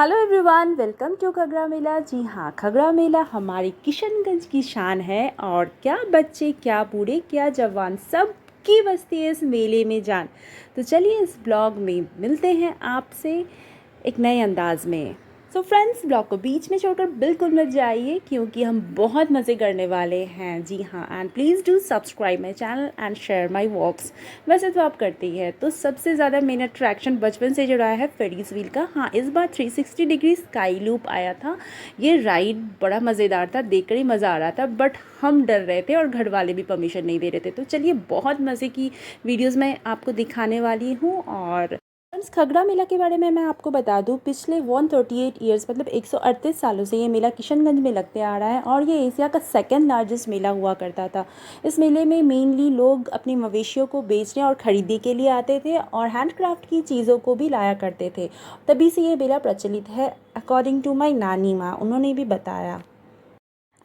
Hello everyone, welcome to Khagra Mela. जी हाँ, खगड़ा मेला हमारे किशनगंज की शान है और क्या बच्चे, क्या बूढ़े, क्या जवान, सब की बसती है इस मेले में जान। तो चलिए इस ब्लॉग में मिलते हैं आपसे एक नए अंदाज में। सो फ्रेंड्स, ब्लॉग को बीच में छोड़कर बिल्कुल मत जाइए क्योंकि हम बहुत मज़े करने वाले हैं। जी हाँ, and please do subscribe my channel and share my vlogs. वैसे तो आप करते ही है। तो सबसे ज़्यादा मेन अट्रैक्शन बचपन से जुड़ा है फेरिस व्हील का। हाँ, इस बार 360 डिग्री स्काई लूप आया था। ये राइड बड़ा मज़ेदार था, देखकर ही मज़ा आ रहा था, बट हम डर रहे थे और घर वाले भी परमिशन नहीं दे रहे थे। तो चलिए, बहुत मज़े की वीडियोज़ मैं आपको दिखाने वाली हूँ। और फ्रेंड्स, खगड़ा मेला के बारे में मैं आपको बता दूं, पिछले 138 ईयर्स मतलब 138 सालों से ये मेला किशनगंज में लगते आ रहा है और ये एशिया का सेकंड लार्जेस्ट मेला हुआ करता था। इस मेले में मेनली लोग अपनी मवेशियों को बेचने और ख़रीदने के लिए आते थे और हैंडक्राफ्ट की चीज़ों को भी लाया करते थे। तभी से ये मेला प्रचलित है, अकॉर्डिंग टू माई नानी माँ, उन्होंने भी बताया।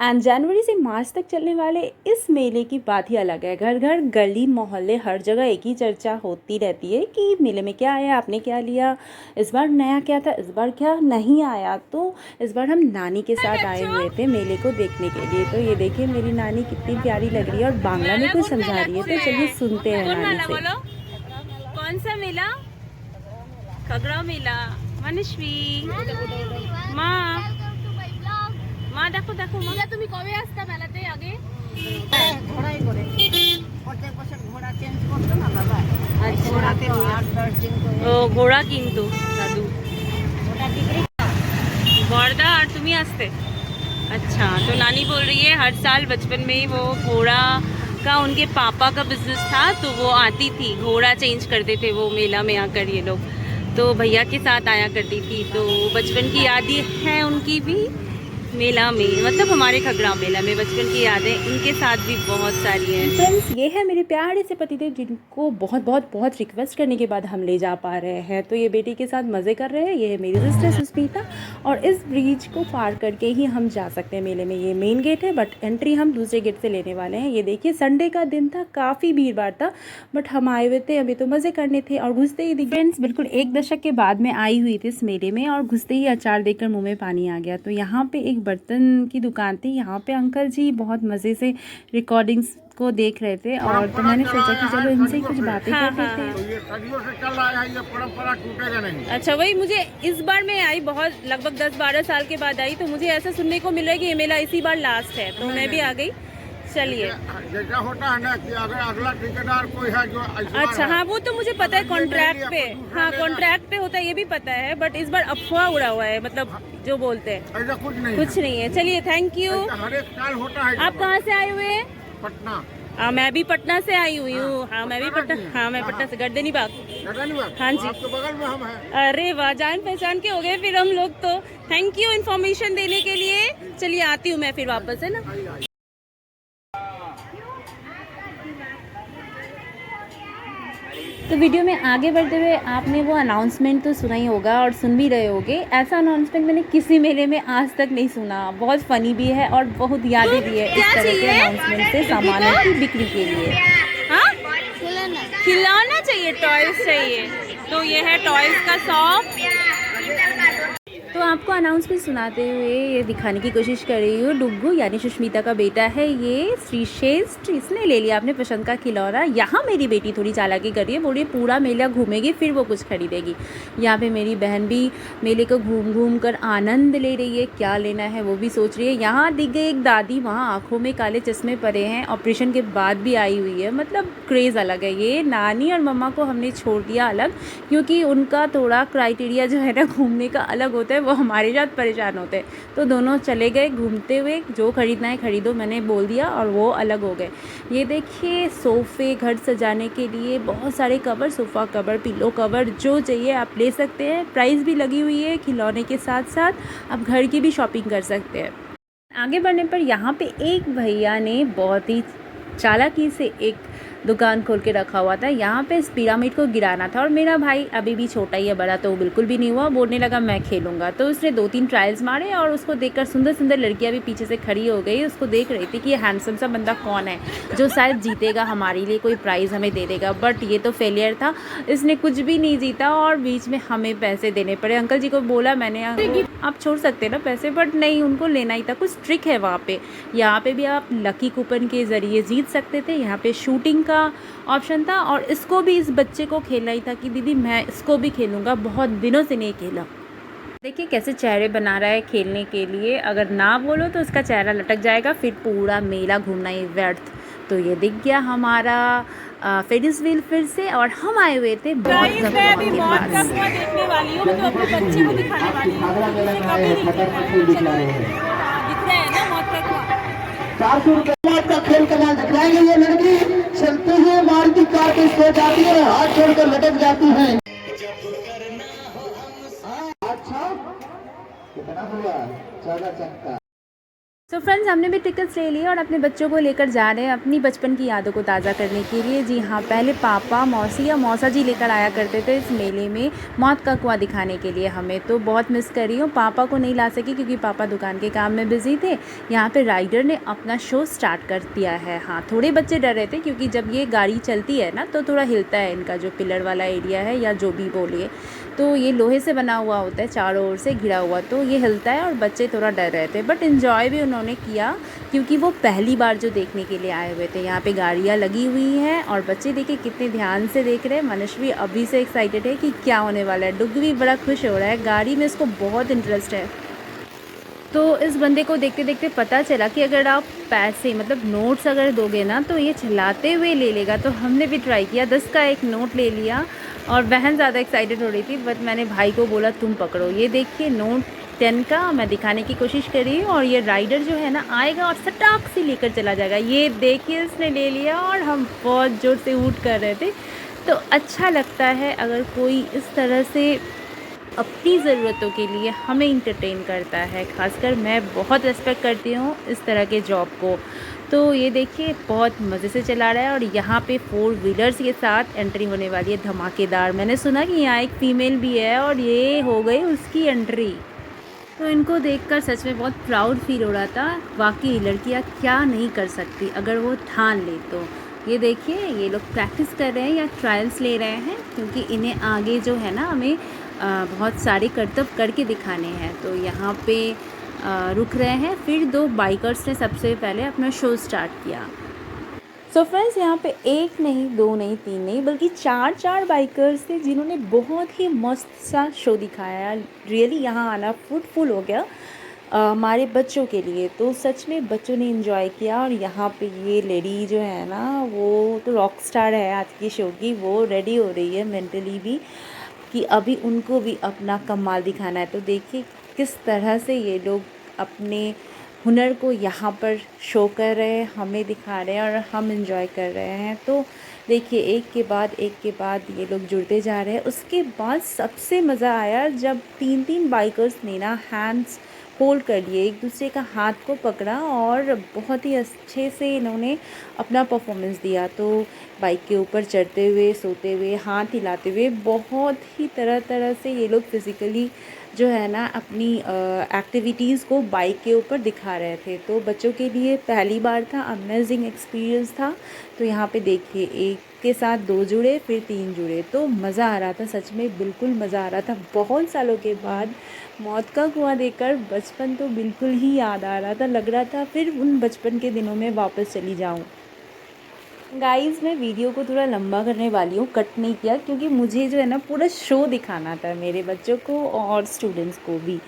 एंड जनवरी से मार्च तक चलने वाले इस मेले की बात ही अलग है। घर घर, गली मोहल्ले, हर जगह एक ही चर्चा होती रहती है कि मेले में क्या आया, आपने क्या लिया, इस बार नया क्या था, इस बार क्या नहीं आया। तो इस बार हम नानी के साथ आए हुए थे मेले को देखने के लिए। तो ये देखिए मेरी नानी कितनी प्यारी लग रही है और बांग्ला में कुछ समझा रही है। तो चलिए सुनते हैं नानी से। कौन सा मेला? खगड़ा मेला। मनस्वी माँ মা দেখো দেখো মা, তুমি কবে আসতা মেলাতে আগে? ঘোড়াই করে প্রত্যেক বছর ঘোড়া চেঞ্জ করতো না বাবা। আচ্ছা, ঘোড়াতে 8-10 দিন করে ও ঘোড়া কিনতো দাদু। ওটা বিক্রি। बरदा और तुम ही आस्ते। अच्छा, तो नानी बोल रही है हर साल बचपन में वो घोड़ा का उनके पापा का बिजनेस था, तो वो आती थी, घोड़ा चेंज करते थे वो मेला में आकर ये लोग। तो भैया के साथ आया करती थी, तो बचपन की यादें हैं उनकी भी मेला में, मतलब हमारे खगड़ा मेला में बचपन की यादें उनके साथ भी बहुत सारी हैं। फ्रेंड्स, ये है मेरे प्यारे से पतिदेव जिनको बहुत बहुत बहुत रिक्वेस्ट करने के बाद हम ले जा पा रहे हैं। तो ये बेटी के साथ मज़े कर रहे हैं। ये है मेरी सिस्टर सुस्मिता और इस ब्रिज को पार करके ही हम जा सकते हैं मेले में। ये मेन गेट है, बट एंट्री हम दूसरे गेट से लेने वाले हैं। ये देखिए, संडे का दिन था, काफ़ी भीड़ भाड़ था, बट हम आए हुए थे, अभी तो मज़े करने थे। और घुसते ही फ्रेंड्स, बिल्कुल 1 दशक के बाद में आई हुई थी इस मेले में और घुसते ही अचार देखकर मुँह में पानी आ गया। तो यहाँ पे एक बर्तन की दुकान थी। यहाँ पे अंकल जी बहुत मज़े से रिकॉर्डिंग्स को देख रहे थे और तो मैंने सोचा कि चलो इनसे कुछ बातें कर लेते हैं। तो ये सदियों से चल रहा है, ये परंपरा टूटेगा नहीं। अच्छा, वही मुझे इस बार मैं आई, बहुत लगभग 10-12 साल के बाद आई, तो मुझे ऐसा सुनने को मिला है कि ये मेला इसी बार लास्ट है, तो मैं भी आ गई। चलिए, जैसा होता है ना कि अगर अगला ठेकेदार कोई है जो अच्छा, हाँ वो तो मुझे पता है, कॉन्ट्रैक्ट पे, हाँ कॉन्ट्रैक्ट पे होता है, ये भी पता है, बट इस बार अफवाह उड़ा हुआ है, मतलब जो बोलते हैं ऐसा कुछ नहीं कुछ नहीं है। चलिए, थैंक यू। हर एक साल होता है। आप कहाँ से आए हुए हैं? पटना। हाँ, मैं भी पटना से आई हुई हूँ। हाँ, मैं भी पटना, हाँ मैं पटना से, गर्दनी बाग। हाँ जी, आपके बगल में हम हैं। अरे वाह, जान पहचान के हो गए फिर हम लोग तो। थैंक यू इन्फॉर्मेशन देने के लिए। चलिए, आती हूँ मैं फिर वापस, है ना। तो वीडियो में आगे बढ़ते हुए आपने वो अनाउंसमेंट तो सुना ही होगा और सुन भी रहे होगे। ऐसा अनाउंसमेंट मैंने किसी मेले में आज तक नहीं सुना। बहुत फ़नी भी है और बहुत यादें भी है इस तरह के अनाउंसमेंट से सामानों की बिक्री के लिए। हाँ, खिलौना चाहिए, टॉयज चाहिए। तो ये है टॉयज का शॉप। तो आपको अनाउंसमेंट सुनाते हुए ये दिखाने की कोशिश कर रही हूँ। डुग्गू यानी सुष्मिता का बेटा है ये, श्रीश्रेष्ठ, इसने ले लिया अपने पसंद का खिलौना। यहाँ मेरी बेटी थोड़ी चालाकी कर रही है, बोल रही है पूरा मेला घूमेगी फिर वो कुछ खरीदेगी। यहाँ पे मेरी बहन भी मेले को घूम घूम कर आनंद ले रही है, क्या लेना है वो भी सोच रही है। यहाँ दिख गई एक दादी, वहाँ आँखों में काले चश्मे पड़े हैं, ऑपरेशन के बाद भी आई हुई है, मतलब क्रेज़ अलग है। ये नानी और मम्मा को हमने छोड़ दिया अलग, क्योंकि उनका थोड़ा क्राइटेरिया जो है ना घूमने का अलग होता है, वो हमारे साथ परेशान होते हैं। तो दोनों चले गए घूमते हुए, जो खरीदना है खरीदो मैंने बोल दिया और वो अलग हो गए। ये देखिए, सोफ़े घर सजाने के लिए बहुत सारे cover, sofa cover, pillow cover, जो चाहिए आप ले सकते हैं। प्राइस भी लगी हुई है, खिलौने के साथ साथ आप घर की भी शॉपिंग कर सकते हैं। आगे बढ़ने पर यहाँ पे एक भैया ने बहुत ही चालाकी से एक दुकान खोल के रखा हुआ था। यहाँ पे इस पिरामिड को गिराना था और मेरा भाई अभी भी छोटा ही है, बड़ा तो बिल्कुल भी नहीं हुआ। बोलने लगा मैं खेलूँगा, तो उसने 2-3 ट्रायल्स मारे और उसको देखकर सुंदर सुंदर लड़कियाँ भी पीछे से खड़ी हो गई। उसको देख रही थी कि ये हैंडसम सा बंदा कौन है जो शायद जीतेगा, हमारे लिए कोई प्राइज़ हमें दे देगा। बट ये तो फेलियर था, इसने कुछ भी नहीं जीता और बीच में हमें पैसे देने पड़े। अंकल जी को बोला मैंने आप छोड़ सकते ना पैसे, बट नहीं, उनको लेना ही था। कुछ ट्रिक है वहाँ पे। यहाँ पे भी आप लकी कूपन के ज़रिए जीत सकते थे। यहाँ पे शूटिंग का ऑप्शन था और इसको भी इस बच्चे को खेलना ही था कि दीदी मैं इसको भी खेलूँगा, बहुत दिनों से नहीं खेला। देखिए कैसे चेहरे बना रहा है खेलने के लिए, अगर ना बोलो तो उसका चेहरा लटक जाएगा, फिर पूरा मेला घूमना ही व्यर्थ। तो ये दिख गया हमारा फेरिस व्हील फिर से, और हम आए हुए थे मौत का कुआं के पास। देखने वाली हूँ, तो अपने बच्चे को दिखाने वाली हूँ। दिख रहा है ना मौत का कुआं। 400 रुपये का खेल कमाल दिखलाएंगे। ये लड़की चलते हुए मारुति कार के सो जाती है, हाथ छोड़कर लटक जाती है। अच्छा कितना हुआ? 14 चक्का। सो फ्रेंड्स, हमने भी टिकट्स ले लिए और अपने बच्चों को लेकर जा रहे हैं अपनी बचपन की यादों को ताज़ा करने के लिए। जी हाँ, पहले पापा, मौसी या मौसा जी लेकर आया करते थे इस मेले में मौत का कुआं दिखाने के लिए। हमें तो बहुत मिस कर रही हूँ, पापा को नहीं ला सकी क्योंकि पापा दुकान के काम में बिज़ी थे। यहाँ पे राइडर ने अपना शो स्टार्ट कर दिया है। हाँ, थोड़े बच्चे डर रहे थे क्योंकि जब ये गाड़ी चलती है ना तो थोड़ा हिलता है, इनका जो पिलर वाला एरिया है या जो भी बोलिए, तो ये लोहे से बना हुआ होता है, चारों ओर से घिरा हुआ, तो ये हिलता है और बच्चे थोड़ा डर रहे थे। बट इन्जॉय भी उन्होंने किया क्योंकि वो पहली बार जो देखने के लिए आए हुए थे। यहाँ पे गाड़ियाँ लगी हुई हैं और बच्चे देखिए कितने ध्यान से देख रहे हैं। मनस्वी अभी से एक्साइटेड है कि क्या होने वाला है। डुग भी बड़ा खुश हो रहा है, गाड़ी में इसको बहुत इंटरेस्ट है। तो इस बंदे को देखते देखते पता चला कि अगर आप पैसे मतलब नोट्स अगर दोगे ना तो ये चलाते हुए ले लेगा। तो हमने भी ट्राई किया, 10 का एक नोट ले लिया और बहन ज़्यादा एक्साइटेड हो रही थी, बट मैंने भाई को बोला तुम पकड़ो। ये देखिए नोट 10 का मैं दिखाने की कोशिश कर रही हूँ और ये राइडर जो है ना आएगा और सटाक से लेकर चला जाएगा। ये देखिए इसने ले लिया और हम बहुत ज़ोर से ऊट कर रहे थे। तो अच्छा लगता है अगर कोई इस तरह से अपनी ज़रूरतों के लिए हमें इंटरटेन करता है। खासकर मैं बहुत रेस्पेक्ट करती हूँ इस तरह के जॉब को। तो ये देखिए बहुत मज़े से चला रहा है और यहाँ पे 4 व्हीलर्स के साथ एंट्री होने वाली है धमाकेदार। मैंने सुना कि यहाँ एक फ़ीमेल भी है और ये हो गई उसकी एंट्री। तो इनको देखकर सच में बहुत प्राउड फील हो रहा था। वाकई लड़कियाँ क्या नहीं कर सकती अगर वो ठान ले तो। ये देखिए ये लोग प्रैक्टिस कर रहे हैं या ट्रायल्स ले रहे हैं क्योंकि इन्हें आगे जो है ना हमें बहुत सारे करतब करके दिखाने हैं। तो यहाँ पे रुक रहे हैं। फिर 2 बाइकर्स ने सबसे पहले अपना शो स्टार्ट किया। सो फ्रेंड्स, यहाँ पे 1 नहीं, 2 नहीं, 3 नहीं, बल्कि 4 बाइकर्स थे जिन्होंने बहुत ही मस्त सा शो दिखाया। रियली यहाँ आना फ्रूटफुल हो गया हमारे बच्चों के लिए। तो सच में बच्चों ने एंजॉय किया। और यहाँ पे ये लेडी जो है ना वो तो रॉक स्टार है आज की शो की, वो रेडी हो रही है मेंटली भी कि अभी उनको भी अपना कमाल दिखाना है। तो देखिए किस तरह से ये लोग अपने हुनर को यहाँ पर शो कर रहे हैं, हमें दिखा रहे हैं और हम एंजॉय कर रहे हैं। तो देखिए एक के बाद ये लोग जुड़ते जा रहे हैं। उसके बाद सबसे मज़ा आया जब 3 बाइकर्स ने ना हैंड्स होल्ड कर लिए, एक दूसरे का हाथ को पकड़ा और बहुत ही अच्छे से इन्होंने अपना परफॉर्मेंस दिया। तो बाइक के ऊपर चढ़ते हुए, सोते हुए, हाथ हिलाते हुए, बहुत ही तरह से ये लोग फिज़िकली जो है ना अपनी एक्टिविटीज़ को बाइक के ऊपर दिखा रहे थे। तो बच्चों के लिए पहली बार था, अमेजिंग एक्सपीरियंस था। तो यहाँ पे देखिए एक के साथ 2 जुड़े, फिर 3 जुड़े, तो मज़ा आ रहा था, सच में बिल्कुल मज़ा आ रहा था। बहुत सालों के बाद मौत का कुआं देखकर बचपन तो बिल्कुल ही याद आ रहा था। लग रहा था फिर उन बचपन के दिनों में वापस चली जाऊँ। गाइज़, मैं वीडियो को थोड़ा लंबा करने वाली हूँ, कट नहीं किया क्योंकि मुझे जो है ना पूरा शो दिखाना था मेरे बच्चों को और स्टूडेंट्स को भी।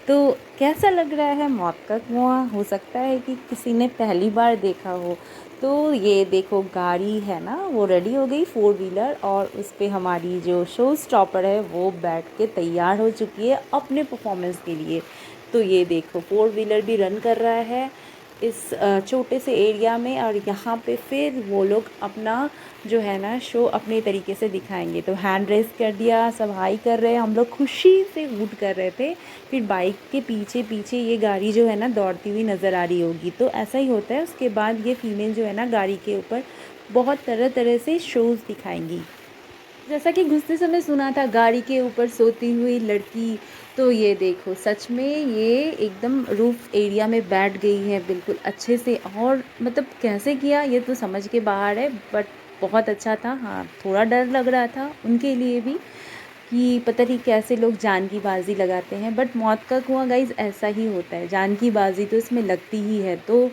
तो कैसा लग रहा है मौत का कुआं? हो सकता है कि किसी ने पहली बार देखा हो। तो ये देखो गाड़ी है ना वो रेडी हो गई 4 व्हीलर और उस पर हमारी जो शो स्टॉपर है वो बैठ के तैयार हो चुकी है अपने परफॉर्मेंस के लिए। तो ये देखो 4 व्हीलर भी रन कर रहा है। इस छोटे से एरिया में, और यहाँ पे फिर वो लोग अपना जो है ना शो अपने तरीके से दिखाएंगे। तो हैंड रेस कर दिया, सब हाई कर रहे हैं, हम लोग खुशी से हूट कर रहे थे। फिर बाइक के पीछे पीछे ये गाड़ी जो है ना दौड़ती हुई नज़र आ रही होगी, तो ऐसा ही होता है। उसके बाद ये फीमेल जो है ना गाड़ी के ऊपर बहुत तरह तरह से शोज़ दिखाएंगी। जैसा कि घुसते समय सुना था गाड़ी के ऊपर सोती हुई लड़की, तो ये देखो सच में ये एकदम रूफ एरिया में बैठ गई है बिल्कुल अच्छे से। और मतलब कैसे किया ये तो समझ के बाहर है, बट बहुत अच्छा था। हाँ, थोड़ा डर लग रहा था उनके लिए भी कि पता नहीं कैसे लोग जान की बाजी लगाते हैं, बट मौत का कुआं गाइस ऐसा ही होता है, जान की बाजी तो इसमें लगती ही है। तो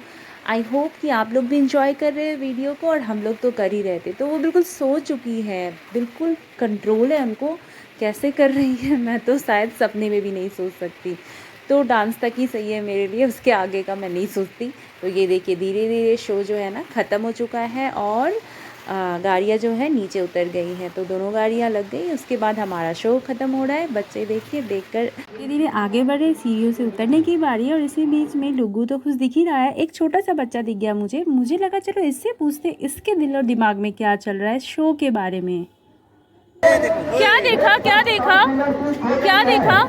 आई होप कि आप लोग भी इंजॉय कर रहे हैं वीडियो को, और हम लोग तो कर ही रहे थे। तो वो बिल्कुल सो चुकी है, बिल्कुल कंट्रोल है उनको, कैसे कर रही है मैं तो शायद सपने में भी नहीं सोच सकती। तो डांस तक ही सही है मेरे लिए, उसके आगे का मैं नहीं सोचती। तो ये देखिए धीरे धीरे शो जो है ना ख़त्म हो चुका है, और गाड़ियाँ जो है नीचे उतर गई हैं। तो दोनों गाड़ियाँ लग गई, उसके बाद हमारा शो ख़त्म हो रहा है। बच्चे देखिए देखकर धीरे धीरे आगे बढ़े, सीढ़ियों से उतरने की बारी। और इसी बीच में डुग्गू तो खुश दिख ही रहा है, एक छोटा सा बच्चा दिख गया मुझे लगा चलो इससे पूछते इसके दिल और दिमाग में क्या चल रहा है शो के बारे में। क्या देखा क्या देखा क्या देखा?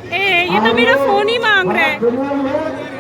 ये तो मेरा फोन ही मांग रहा है।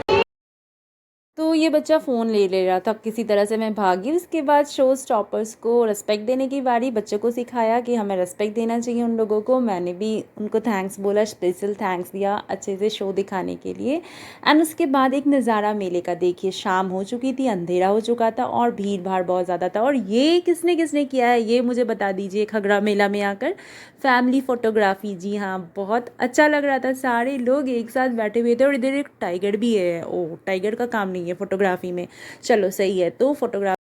तो ये बच्चा फ़ोन ले रहा था, किसी तरह से मैं भागी। उसके बाद शो स्टॉपर्स को रिस्पेक्ट देने की बारी। बच्चों को सिखाया कि हमें रिस्पेक्ट देना चाहिए उन लोगों को। मैंने भी उनको थैंक्स बोला, स्पेशल थैंक्स दिया अच्छे से शो दिखाने के लिए। एंड उसके बाद एक नज़ारा मेले का देखिए, शाम हो चुकी थी, अंधेरा हो चुका था और भीड़ भाड़ बहुत ज़्यादा था। और ये किसने किसने किया है ये मुझे बता दीजिए खगड़ा मेला में आकर। फैमिली फ़ोटोग्राफ़ी, जी हाँ, बहुत अच्छा लग रहा था। सारे लोग एक साथ बैठे हुए थे, और इधर एक टाइगर भी है। ओ, टाइगर का काम नहीं है फोटोग्राफी में, चलो सही है। तो फोटोग्राफी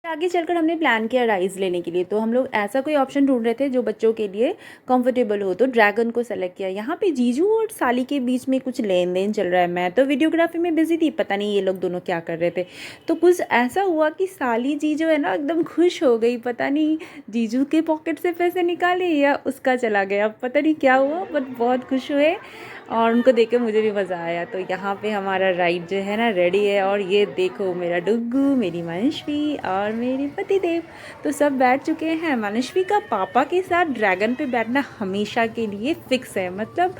आगे चलकर हमने प्लान किया राइड्स लेने के लिए। तो हम लोग ऐसा कोई ऑप्शन ढूंढ रहे थे जो बच्चों के लिए कंफर्टेबल हो, तो ड्रैगन को सेलेक्ट किया। यहाँ पे जीजू और साली के बीच में कुछ लेन देन चल रहा है। मैं तो वीडियोग्राफी में बिजी थी, पता नहीं ये लोग दोनों क्या कर रहे थे। तो कुछ ऐसा हुआ कि साली जी जो है ना एकदम खुश हो गई, पता नहीं जीजू के पॉकेट से पैसे निकाले या उसका चला गया, पता नहीं क्या हुआ, बट बहुत खुश हुए और उनको देख के मुझे भी मज़ा आया। तो यहाँ पे हमारा राइड जो है ना रेडी है, और ये देखो मेरा डुग्गू, मेरी मनस्वी और मेरे पतिदेव तो सब बैठ चुके हैं। मनस्वी का पापा के साथ ड्रैगन पे बैठना हमेशा के लिए फिक्स है, मतलब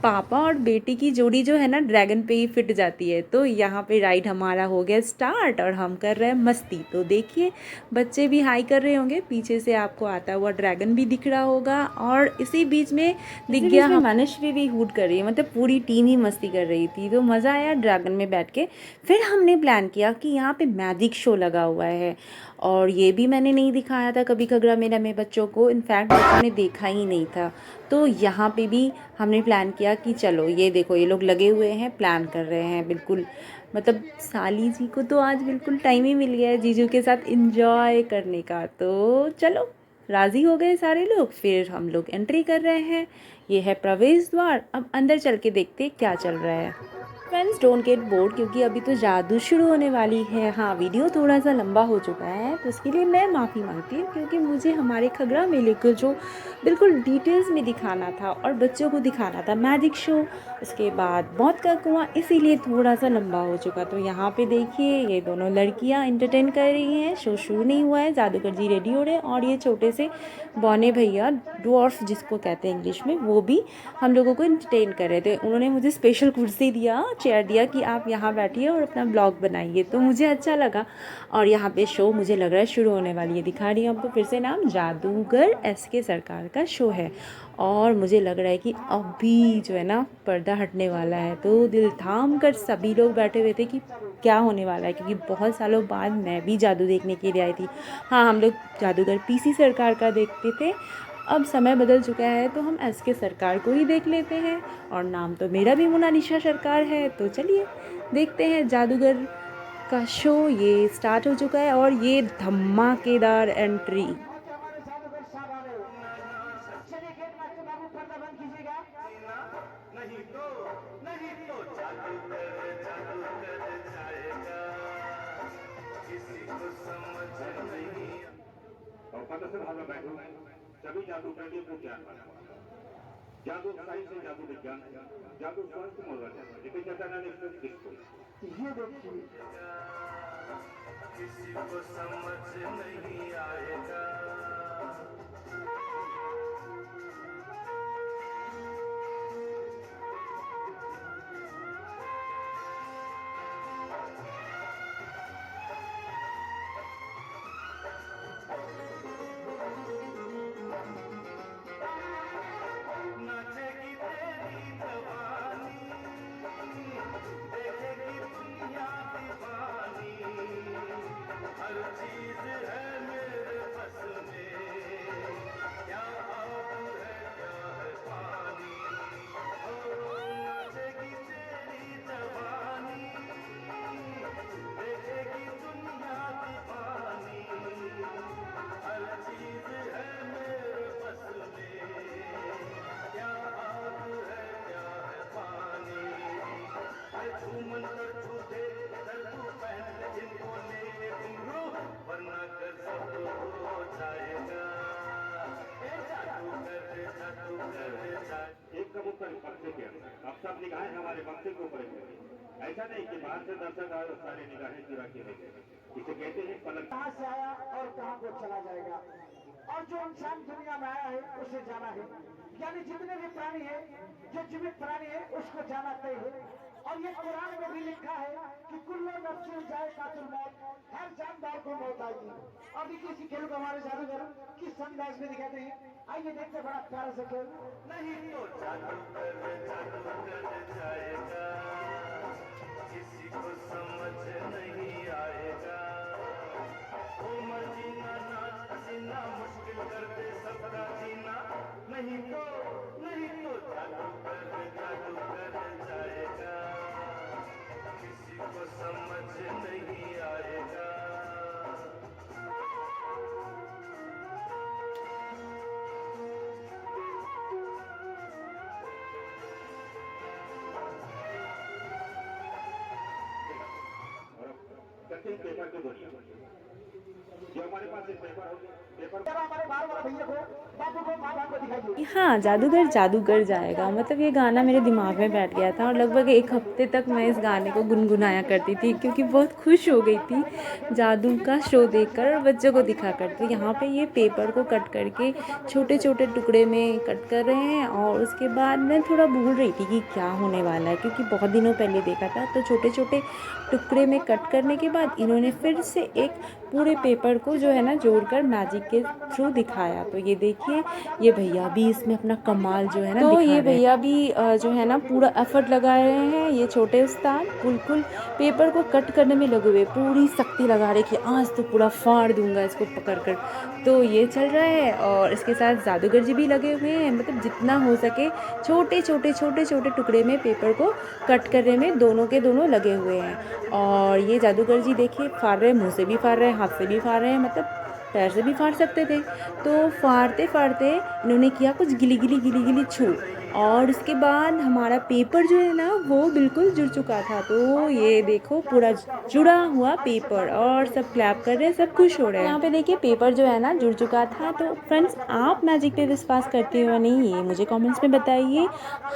पापा और बेटी की जोड़ी जो है ना ड्रैगन पे ही फिट जाती है। तो यहाँ पे राइड हमारा हो गया स्टार्ट, और हम कर रहे हैं मस्ती। तो देखिए बच्चे भी हाई कर रहे होंगे, पीछे से आपको आता हुआ ड्रैगन भी दिख रहा होगा, और इसी बीच में दिख गया मनस्वी भी हूट कर रही है, मतलब पूरी टीम ही मस्ती कर रही थी। तो मज़ा आया ड्रैगन में बैठ के। फिर हमने प्लान किया कि यहाँ पे मैजिक शो लगा हुआ है, और ये भी मैंने नहीं दिखाया था कभी खगड़ा मेला में बच्चों को, इनफैक्ट बच्चों ने देखा ही नहीं था। तो यहाँ पे भी हमने प्लान किया कि चलो ये देखो ये लोग लगे हुए हैं, प्लान कर रहे हैं बिल्कुल, मतलब साली जी को तो आज बिल्कुल टाइम ही मिल गया है जीजू के साथ एंजॉय करने का। तो चलो राज़ी हो गए सारे लोग, फिर हम लोग एंट्री कर रहे हैं। ये है प्रवेश द्वार, अब अंदर चल के देखते क्या चल रहा है। फ्रेंड्स डोंट गेट बोर्ड, क्योंकि अभी तो जादू शुरू होने वाली है। हाँ, वीडियो थोड़ा सा लंबा हो चुका है, तो उसके लिए मैं माफ़ी मांगती हूँ, क्योंकि मुझे हमारे खगड़ा मेले को जो बिल्कुल डिटेल्स में दिखाना था और बच्चों को दिखाना था मैजिक शो, उसके बाद मौत का कुआं, इसीलिए थोड़ा सा लंबा हो चुका। तो यहाँ पे देखिए ये दोनों लड़कियाँ इंटरटेन कर रही हैं, शो शुरू नहीं हुआ है, जादूगर जी रेडी हो रहे हैं, और ये छोटे से बौने भैया, डॉर्फ जिसको कहते हैं इंग्लिश में, वो भी हम लोगों को इंटरटेन कर रहे थे। उन्होंने मुझे स्पेशल कुर्सी दिया, चेयर दिया कि आप यहाँ बैठिए और अपना ब्लॉग बनाइए, तो मुझे अच्छा लगा। और यहाँ पे शो मुझे लग रहा है शुरू होने वाली है, दिखा रही हूँ आपको फिर से, नाम जादूगर SK सरकार का शो है, और मुझे लग रहा है कि अभी जो है ना पर्दा हटने वाला है। तो दिल थाम कर सभी लोग बैठे हुए थे कि क्या होने वाला है, क्योंकि बहुत सालों बाद मैं भी जादू देखने के लिए आई थी। हाँ, हम लोग जादूगर PC सरकार का देखते थे, अब समय बदल चुका है तो हम SK सरकार को ही देख लेते हैं, और नाम तो मेरा भी मोनालिसा सरकार है। तो चलिए देखते हैं जादूगर का शो, ये स्टार्ट हो चुका है, और ये धमाकेदार एंट्री। और पता से भागा बैठो, सभी जादू कर लिए वो क्या बना। जादू साइंस से जादू विज्ञान, जादू स्वास्थ्य मनोरंजन, लेकिन चटाना ने किसको ये देखिए किसी को समझ नहीं आएगा। नाचेगी तेरी जवानी, देखेगी दुनिया दीवानी, हर चीज है मेरे बस में, क्या आग है क्या है पानी। ओ नाचेगी तेरी जवानी, देखेगी दुनिया दीवानी, हर चीज है मेरे बस में, क्या आग है क्या है पानी। झूमन कर झूठे कर तू पहन जिनको ले घुंघरू, वरना कर सब हो जाएगा। जादू कर जाए। एक कबूतर पंखे के अंदर, अब सब निगाहें हमारे पंखे के ऊपर है। ऐसा नहीं कि बाहर से दर्शक आए और सारी निगाहें चुरा के ले गए। इसे कहते हैं पलक। कहाँ से आया और कहाँ को चला जाएगा, और जो इंसान दुनिया में आया है उसे जाना है। यानी जितने भी प्राणी है, जो जीवित प्राणी है उसको जाना तय है। और ये कुरान में भी लिखा है कि कुल्लो नफ्सिन जायकातुल मौत, हर जानदार को मौत आएगी। अभी किसी खेल को हमारे जादूगर किस अंदाज में दिखाते हैं, आइए देखते बड़ा प्यारा सा खेल। नहीं तो जादू कर जाएगा, किसी को समझ नहीं आएगा। उम्र जीना नाच जीना मुश्किल कर दे सबका जीना, नहीं तो जादू कर जाएगा, किसी को समझ नहीं आएगा। पेपर की दुनिया जो हमारे पास एक पेपर हो, पेपर हमारे बाहर वाला भैया को, बापू को, माँ बाप को दिखाइए। हाँ, जादूगर जादूगर जाएगा, मतलब ये गाना मेरे दिमाग में बैठ गया था और लगभग एक हफ्ते तक मैं इस गाने को गुनगुनाया करती थी, क्योंकि बहुत खुश हो गई थी जादू का शो देखकर और बच्चों को दिखा कर। तो यहाँ पे ये पेपर को कट करके छोटे छोटे टुकड़े में कट कर रहे हैं, और उसके बाद मैं थोड़ा भूल रही थी कि क्या होने वाला है, क्योंकि बहुत दिनों पहले देखा था। तो छोटे छोटे टुकड़े में कट करने के बाद इन्होंने फिर से एक पूरे पेपर को जो है ना जोड़कर मैजिक के थ्रू दिखाया। तो ये देखिए, ये भैया भी इसमें अपना कमाल जो है ना, तो ये भैया भी जो है ना पूरा एफर्ट लगा रहे हैं। ये छोटे उस्ताद बिल्कुल पेपर को कट करने में लगे हुए, पूरी शक्ति लगा रहे कि आज तो पूरा फाड़ दूंगा इसको पकड़ कर। तो ये चल रहा है, और इसके साथ जादूगर जी भी लगे हुए हैं, मतलब जितना हो सके छोटे छोटे टुकड़े में पेपर को कट करने में दोनों के दोनों लगे हुए हैं। और ये जादूगर जी देखिए फाड़ रहे हैं, मुँह से भी फाड़ रहे हैं, हाथ से भी फाड़ रहे हैं, मतलब पैर से भी फाड़ सकते थे। तो फाड़ते फाड़ते इन्होंने किया कुछ गिली गिली छू, और उसके बाद हमारा पेपर जो है ना वो बिल्कुल जुड़ चुका था। तो ये देखो पूरा जुड़ा हुआ पेपर, और सब क्लैप कर रहे हैं, सब खुश हो रहे हैं। यहाँ पे देखिए पेपर जो है ना जुड़ चुका था। तो फ्रेंड्स, आप मैजिक पे विश्वास करते हो नहीं, ये मुझे कमेंट्स में बताइए।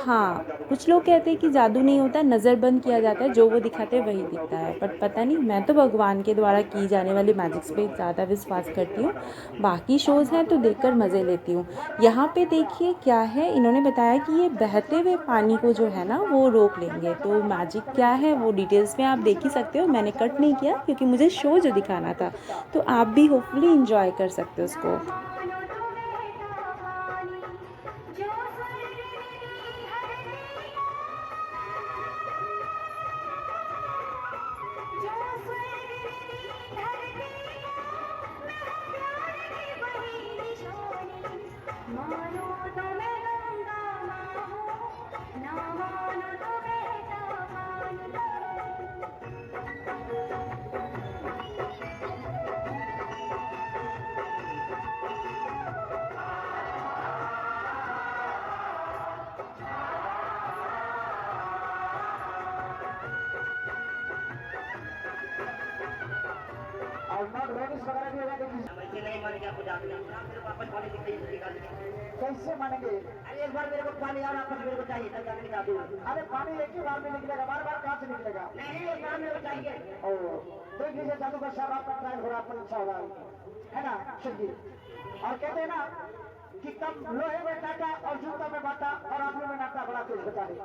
हाँ, कुछ लोग कहते हैं कि जादू नहीं होता, नज़र बंद किया जाता है, जो वो दिखाते हैं वही दिखता है, बट पता नहीं, मैं तो भगवान के द्वारा की जाने वाली मैजिक्स पे ज़्यादा विश्वास करती हूँ। बाकी शोज़ हैं तो देखकर मज़े लेती हूँ। यहाँ पे देखिए क्या है, इन्होंने बताया कि ये बहते हुए पानी को जो है ना वो रोक लेंगे। तो मैजिक क्या है वो डिटेल्स में आप देख ही सकते हो, मैंने कट नहीं किया क्योंकि मुझे शो जो दिखाना था। तो आप भी होपफुली इंजॉय कर सकते हो उसको। लेडीज वगैरह भी हो जाएंगे। कैसे मानेंगे? अरे एक बार मेरे को पानी और आपस मेरे को चाहिए तब जाके जादू। अरे पानी एक ही बार में निकलेगा, बार बार कहाँ से निकलेगा? नहीं एक बार मेरे को चाहिए। ओ देख लीजिए जादूगर साहब, आपका ट्रायल हो रहा, परीक्षा हो रहा है ना शक्ति। और कहते हैं ना कि कम लोहे में काटा और जूता में बाटा और आंखों में नाटा बड़ा तेज होता है।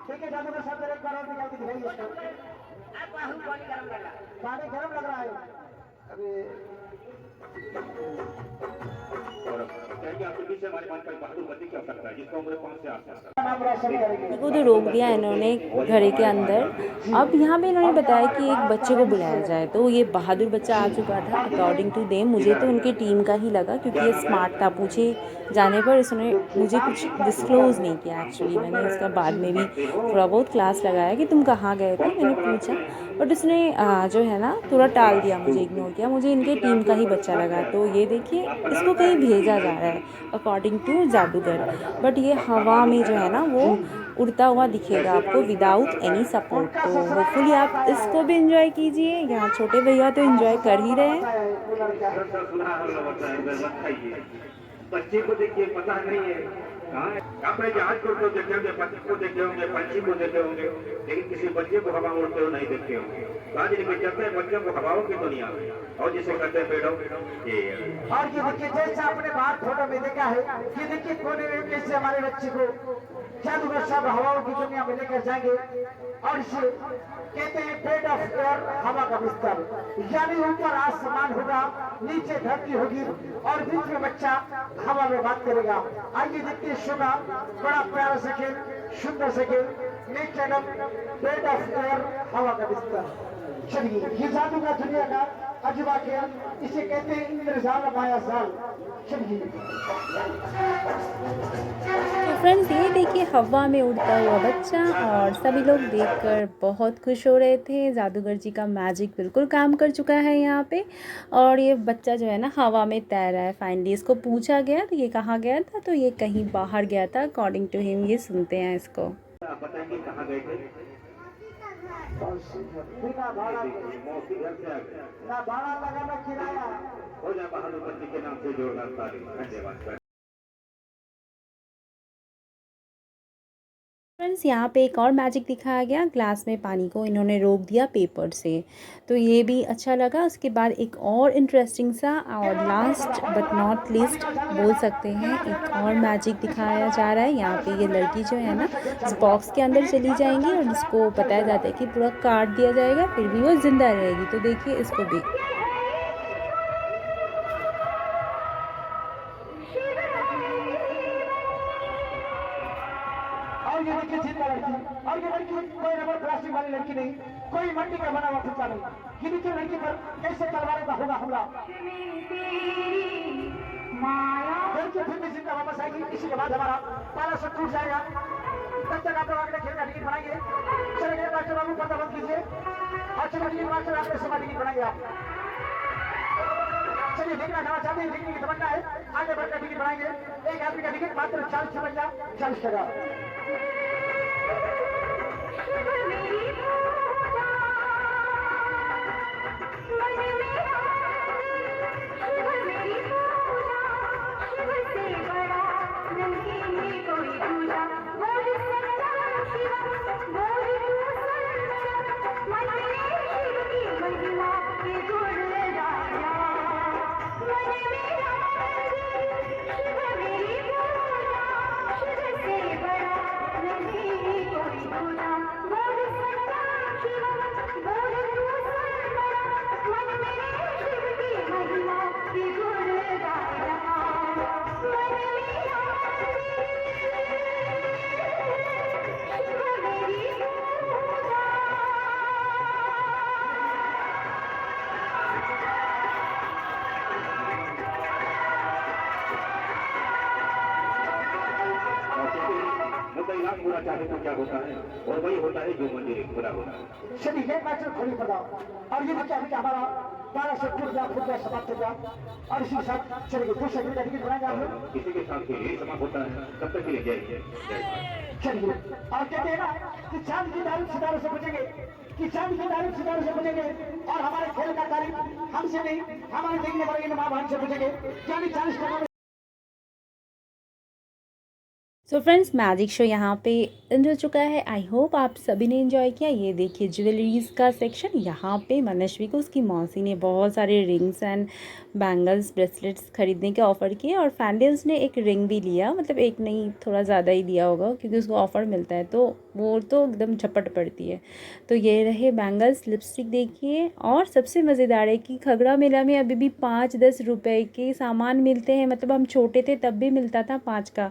ठीक है जादूगर साहब, एक बार और निकाल के दिखाइए इसको। पानी गर्म लगा। पानी गर्म लग रहा है। अरे और कहेंगे आपके बीच से हमारे पास कोई बहादुर बच्चे की आवश्यकता है जिसको उम्र 5 से 8 साल नाम रोशन करेंगे। को तो रोक दिया इन्होंने घड़े के अंदर। अब यहाँ पे इन्होंने बताया कि एक बच्चे को बुलाया जाए, तो ये बहादुर बच्चा आ चुका था अकॉर्डिंग टू देम। मुझे तो उनकी टीम का ही लगा क्योंकि ये स्मार्ट था। पूछे जाने पर इसने मुझे कुछ डिस्क्लोज़ नहीं किया। एक्चुअली मैंने इसका बाद में भी थोड़ा बहुत क्लास लगाया कि तुम कहाँ गए थे, मैंने पूछा, बट उसने जो है ना थोड़ा टाल दिया, मुझे इग्नोर किया। मुझे इनके टीम का ही बच्चा लगा। तो ये देखिए इसको कहीं भेजा जा रहा है अकॉर्डिंग टू जादूगर, बट ये हवा में जो है ना वो उड़ता हुआ दिखेगा आपको विदाउट एनी सपोर्ट। तो होपफुली आप इसको भी एंजॉय कीजिए। यहाँ छोटे भैया तो एंजॉय कर ही रहे हैं। बच्चे को देखिए, पता नहीं है आपने जहाज को तो देखे होंगे, पक्षी को देखे होंगे, पंछी को देखे होंगे, लेकिन किसी बच्चे को हवा उड़ते हुए नहीं देखे होंगे। आज लेके चलते हैं बच्चों को हवाओं की दुनिया में, और जिसे कहते हैं पेड़ों ये। और ये देखिए जैसा आपने बाहर फोटो में देखा है, ये देखिए कोने में कैसे हमारे बच्चे को जादूगर साहब हवाओं की दुनिया में लेकर जाएंगे। और इसे कहते हैं बेड ऑफ एयर, हवा का बिस्तर। यानी ऊपर आसमान होगा, नीचे धरती होगी और बीच में बच्चा हवा में बात करेगा। आइए देखते हैं शो का बड़ा प्यारा सा खेल, सुंदर से खेल, नेचर बेड ऑफ एयर, हवा का बिस्तर। चलिए ये जादू का दुनिया का अजूबा खेल, इसे कहते हैं इंद्रजाल माया जाल। चलिए तो फ्रेंड्स ये देखिए हवा में उड़ता हुआ बच्चा, और सभी लोग देखकर बहुत खुश हो रहे थे। जादूगर जी का मैजिक बिल्कुल काम कर चुका है यहाँ पे। और ये बच्चा जो है ना हवा में तैर रहा है। फाइनली इसको पूछा गया तो ये कहाँ गया था, तो ये कहीं बाहर गया था अकॉर्डिंग टू हिम। ये सुनते हैं इसको। आप बताएंगे कहाँ गए थे? बिना भाड़ा मौसी घर से आ गए, ना भाड़ा लगा ना किराया। हो जाए बहादुर बच्चे के नाम से जोरदार तारीफ। धन्यवाद। फ्रेंड्स यहाँ पे एक और मैजिक दिखाया गया। ग्लास में पानी को इन्होंने रोक दिया पेपर से, तो ये भी अच्छा लगा। उसके बाद एक और इंटरेस्टिंग सा और लास्ट बट नॉट लीस्ट बोल सकते हैं एक और मैजिक दिखाया जा रहा है। यहाँ पे ये लड़की जो है ना इस बॉक्स के अंदर चली जाएंगी और इसको बताया जाता है कि पूरा काट दिया जाएगा, फिर भी वो जिंदा रहेगी। तो देखिए इसको भी। और ये देखिए जिंदा लड़की, और ये लड़की कोई रबर प्लास्टिक वाली लड़की नहीं, कोई मट्टी का बना हुआ फुक्का नहीं। ये देखिए लड़की पर कैसे तलवारों का होगा हमला। लड़की फिर भी जिंदा वापस आएगी। इसी के बाद हमारा पाला सब टूट जाएगा। तब तक आप लोग अगले खेल का टिकट बनाएंगे। चलिए मास्टर बाबू पर्दा बंद कीजिए और चलो टिकट मास्टर आपके समय टिकट बनाएंगे आप। चलिए देखना खाना चाहते हैं, देखने की तमन्ना है, आगे बढ़कर टिकट बनाएंगे। एक आदमी का टिकट मात्र 40 टका। पूरा चाहे तो क्या होता है, और वही होता है जो मंदिर पूरा होता है। चलिए मास्टर खोली पड़ा और ये देखिए अभी हमारा 12 से फुट गया समाप्त हो गया। और इसी के साथ चलिए दूसरे दिन का टिकट बनाएंगे आप लोग। किसी के साथ खेल समाप्त होता है, तब तक के लिए जय। चलिए और कहते हैं ना कि चांद की दारू सितारों से बचेंगे, कि चांद की तारीफ सितारों से पूछेंगे और हमारे खेल का तारीफ हमसे नहीं हमारे देखने वाले माँ बहन से पूछेंगे। यानी 40 टका सो फ्रेंड्स, मैजिक शो यहाँ पे एंड हो चुका है। आई होप आप सभी ने एंजॉय किया। ये देखिए ज्वेलरीज़ का सेक्शन। यहाँ पे मनस्वी को उसकी मौसी ने बहुत सारे रिंग्स एंड बैंगल्स ब्रेसलेट्स खरीदने के ऑफ़र किए और फैंडल्स ने एक रिंग भी लिया, मतलब एक नहीं थोड़ा ज़्यादा ही लिया होगा क्योंकि उसको ऑफ़र मिलता है तो वो तो एकदम झपट पड़ती है। तो ये रहे बैंगल्स, लिपस्टिक देखिए। और सबसे मज़ेदार है कि खगड़ा मेला में अभी भी 5-10 रुपए के सामान मिलते हैं, मतलब हम छोटे थे तब भी मिलता था 5 का।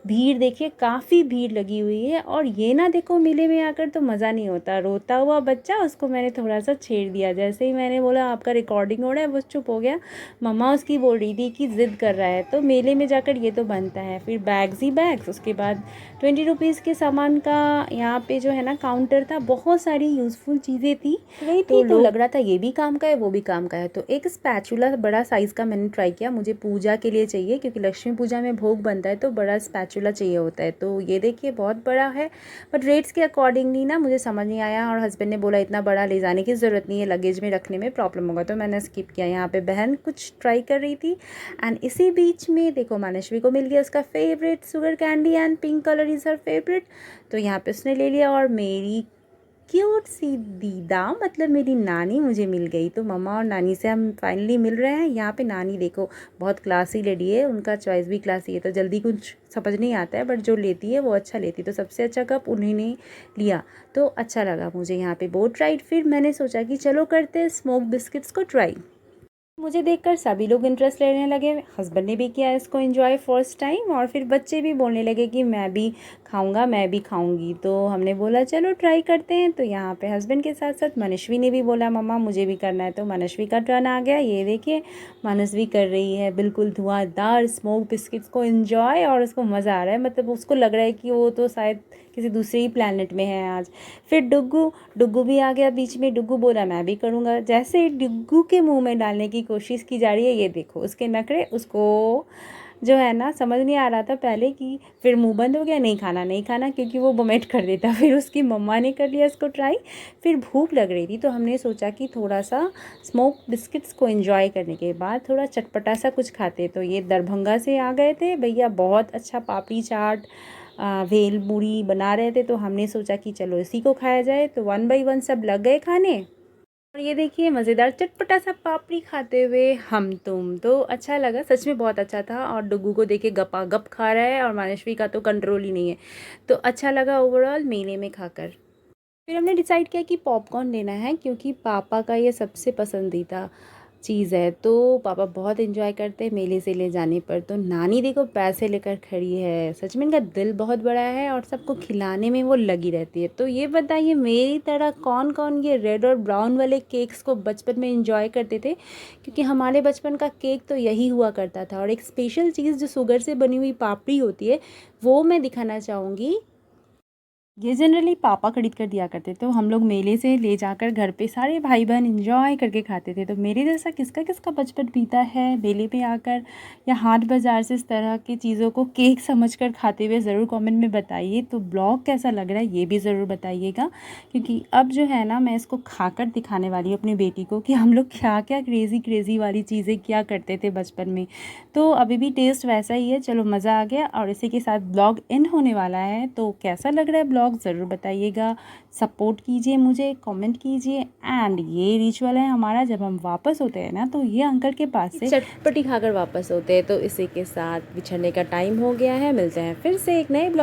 भीड़ देखिए, काफ़ी भीड़ लगी हुई है। और ये ना देखो मेले में आकर तो मज़ा नहीं होता। रोता हुआ बच्चा, उसको मैंने थोड़ा सा छेड़ दिया। जैसे ही मैंने बोला आपका रिकॉर्डिंग हो रहा है, वो चुप हो गया। मम्मा उसकी बोल रही थी कि ज़िद कर रहा है। तो मेले में जाकर ये तो बनता है। फिर बैग्स ही बैग्स। उसके बाद 20 रुपीज़ के सामान का यहाँ पे जो है ना काउंटर था। बहुत सारी यूज़फुल चीज़ें थी वही थी, तो लग रहा था ये भी काम का है वो भी काम का है। तो एक स्पैचुला बड़ा साइज़ का मैंने ट्राई किया। मुझे पूजा के लिए चाहिए क्योंकि लक्ष्मी पूजा में भोग बनता है तो बड़ा स्पैचुला चाहिए होता है। तो ये देखिए बहुत बड़ा है, बट रेट्स के अकॉर्डिंगली ना मुझे समझ नहीं आया। और हस्बैंड ने बोला इतना बड़ा ले जाने की ज़रूरत नहीं है, लगेज में रखने में प्रॉब्लम होगा, तो मैंने स्किप किया। यहाँ पे बहन कुछ ट्राई कर रही थी एंड इसी बीच में देखो मनस्वी को मिल गया उसका favourite sugar candy and pink colour is her favourite. तो यहाँ पे उसने ले लिया। और मेरी क्यूट सी दीदा मतलब मेरी नानी मुझे मिल गई। तो मम्मा और नानी से हम फाइनली मिल रहे हैं। यहाँ पे नानी देखो बहुत क्लासी लेडी है, उनका चॉइस भी क्लासी है। तो जल्दी कुछ समझ नहीं आता है, बट जो लेती है वो अच्छा लेती है। तो सबसे अच्छा कप उन्हीं ने लिया, तो अच्छा लगा मुझे यहाँ पे बोट राइड। फिर मैंने सोचा कि चलो करते हैं स्मोक बिस्किट्स को ट्राई। मुझे देखकर सभी लोग इंटरेस्ट लेने लगे। हस्बैंड ने भी किया इसको एंजॉय फर्स्ट टाइम। और फिर बच्चे भी बोलने लगे कि मैं भी खाऊंगा, मैं भी खाऊंगी। तो हमने बोला चलो ट्राई करते हैं। तो यहाँ पे हस्बैंड के साथ साथ मनस्वी ने भी बोला मम्मा मुझे भी करना है। तो मनस्वी का टर्न आ गया। ये देखिए मनस्वी कर रही है बिल्कुल धुआंधार स्मोक बिस्किट्स को एंजॉय और उसको मज़ा आ रहा है। मतलब उसको लग रहा है कि वो तो शायद किसी दूसरे ही प्लैनेट में है आज। फिर डुग्गू भी आ गया बीच में। डुग्गू बोला मैं भी करूँगा। जैसे डुग्गू के मुंह में डालने की कोशिश की जा रही है, ये देखो उसके नखरे। उसको जो है ना समझ नहीं आ रहा था पहले कि फिर मुंह बंद हो गया, नहीं खाना क्योंकि वो वोमिट कर देता। फिर उसकी मम्मा ने कर लिया इसको ट्राई। फिर भूख लग रही थी तो हमने सोचा कि थोड़ा सा स्मोक बिस्किट्स को एंजॉय करने के बाद थोड़ा चटपटा सा कुछ खाते। तो ये दरभंगा से आ गए थे भैया, बहुत अच्छा पापड़ी चाट भेल पूड़ी बना रहे थे। तो हमने सोचा कि चलो इसी को खाया जाए। तो 1 बाय 1 सब लग गए खाने। और ये देखिए मज़ेदार चटपटा सा पापड़ी खाते हुए हम तुम। तो अच्छा लगा, सच में बहुत अच्छा था। और डुग्गू को देखे गपागप खा रहा है और मनस्वी का तो कंट्रोल ही नहीं है। तो अच्छा लगा ओवरऑल मेले में खाकर। फिर हमने डिसाइड किया कि पॉपकॉर्न लेना है क्योंकि पापा का ये सबसे पसंदीदा चीज़ है। तो पापा बहुत एंजॉय करते हैं मेले से ले जाने पर। तो नानी देखो पैसे लेकर खड़ी है। सच में इनका दिल बहुत बड़ा है और सबको खिलाने में वो लगी रहती है। तो ये बताइए मेरी तरह कौन कौन ये रेड और ब्राउन वाले केक्स को बचपन में एंजॉय करते थे, क्योंकि हमारे बचपन का केक तो यही हुआ करता था। और एक स्पेशल चीज़ जो शुगर से बनी हुई पापड़ी होती है वो मैं दिखाना चाहूँगी। ये जनरली पापा खरीद कर दिया करते, तो हम लोग मेले से ले जाकर घर पे सारे भाई बहन एंजॉय करके खाते थे। तो मेरे जैसा किसका किसका बचपन बीता है मेले पे आकर या हाट बाज़ार से इस तरह की चीज़ों को केक समझकर खाते हुए, ज़रूर कमेंट में बताइए। तो ब्लॉग कैसा लग रहा है ये भी ज़रूर बताइएगा, क्योंकि अब जो है ना मैं इसको खाकर दिखाने वाली हूँ अपनी बेटी को कि हम लोग क्या क्या क्रेज़ी वाली चीज़ें किया करते थे बचपन में। तो अभी भी टेस्ट वैसा ही है। चलो मज़ा आ गया और इसी के साथ ब्लॉग इन होने वाला है। तो कैसा लग रहा है ब्लॉग ज़रूर बताइएगा, सपोर्ट कीजिए मुझे, कमेंट कीजिए। एंड ये रिचुअल है हमारा, जब हम वापस होते हैं ना तो ये अंकल के पास से चटपटी खाकर वापस होते हैं। तो इसी के साथ बिछड़ने का टाइम हो गया है। मिलते हैं फिर से एक नए ब्लॉग।